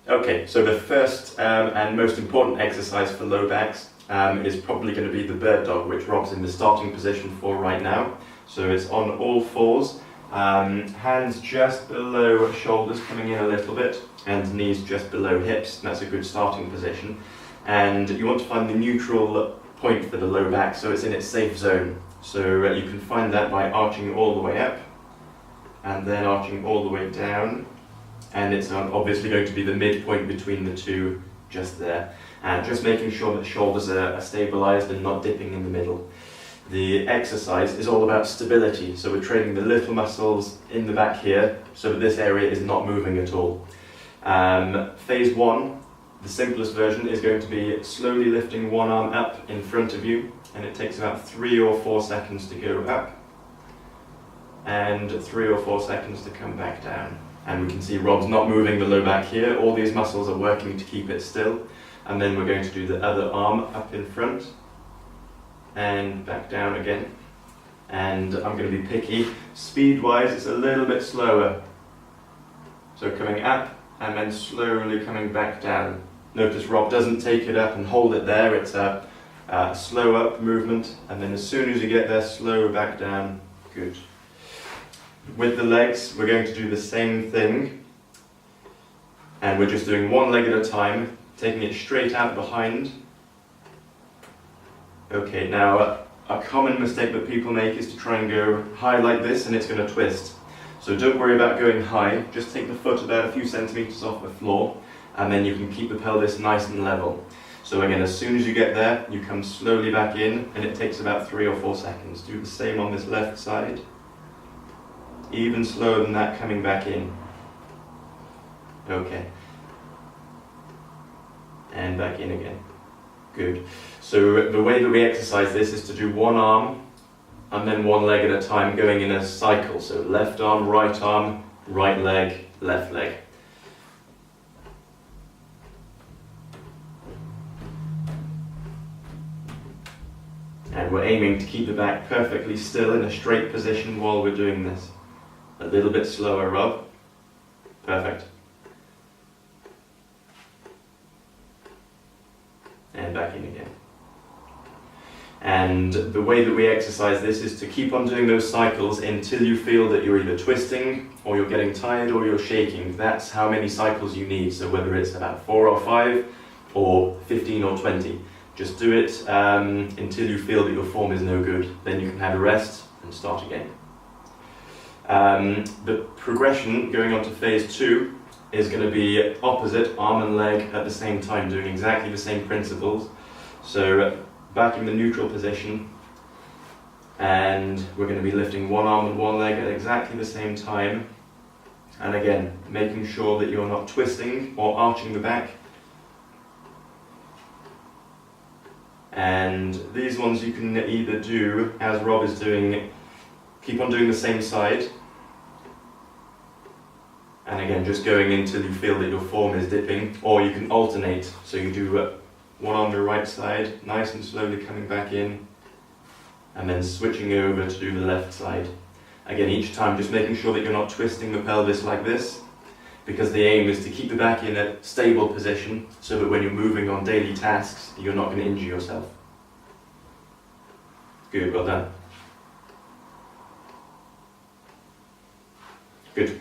Okay, so the first and most important exercise for low backs is probably going to be the bird dog, which Rob's in the starting position for right now. So it's on all fours, hands just below shoulders, coming in a little bit, and knees just below hips. That's a good starting position. And you want to find the neutral point for the low back, so it's in its safe zone. So you can find that by arching all the way up, and then arching all the way down. And it's obviously going to be the midpoint between the two, just there. And just making sure that shoulders are stabilized and not dipping in the middle. The exercise is all about stability, so we're training the little muscles in the back here, so that this area is not moving at all. Phase 1, the simplest version, is going to be slowly lifting one arm up in front of you, and it takes about 3 or 4 seconds to go up, and 3 or 4 seconds to come back down. And we can see Rob's not moving the low back here, all these muscles are working to keep it still. And then we're going to do the other arm up in front, and back down again. And I'm going to be picky. Speed-wise, it's a little bit slower. So coming up, and then slowly coming back down. Notice Rob doesn't take it up and hold it there, it's a slow up movement, and then as soon as you get there, slow back down. Good. With the legs, we're going to do the same thing, and we're just doing one leg at a time, taking it straight out behind. Okay, now a common mistake that people make is to try and go high like this, and it's going to twist. So don't worry about going high, just take the foot about a few centimeters off the floor, and then you can keep the pelvis nice and level. So again, as soon as you get there, you come slowly back in, and it takes about 3 or 4 seconds. Do the same on this left side. Even slower than that, coming back in. Okay. And back in again. Good. So the way that we exercise this is to do one arm and then one leg at a time, going in a cycle. So left arm, right leg, left leg. And we're aiming to keep the back perfectly still in a straight position while we're doing this. A little bit slower, Rob. Perfect. And back in again. And the way that we exercise this is to keep on doing those cycles until you feel that you're either twisting, or you're getting tired, or you're shaking. That's how many cycles you need. So whether it's about 4 or 5, or 15 or 20. Just do it until you feel that your form is no good. Then you can have a rest and start again. The progression going on to phase 2 is going to be opposite, arm and leg at the same time, doing exactly the same principles. So back in the neutral position, and we're going to be lifting one arm and one leg at exactly the same time. And again, making sure that you're not twisting or arching the back. And these ones you can either do, as Rob is doing, keep on doing the same side. And again, just going until you feel that your form is dipping, or you can alternate. So you do one on the right side, nice and slowly coming back in, and then switching over to do the left side. Again, each time just making sure that you're not twisting the pelvis like this, because the aim is to keep the back in a stable position, so that when you're moving on daily tasks, you're not going to injure yourself. Good, well done. Good.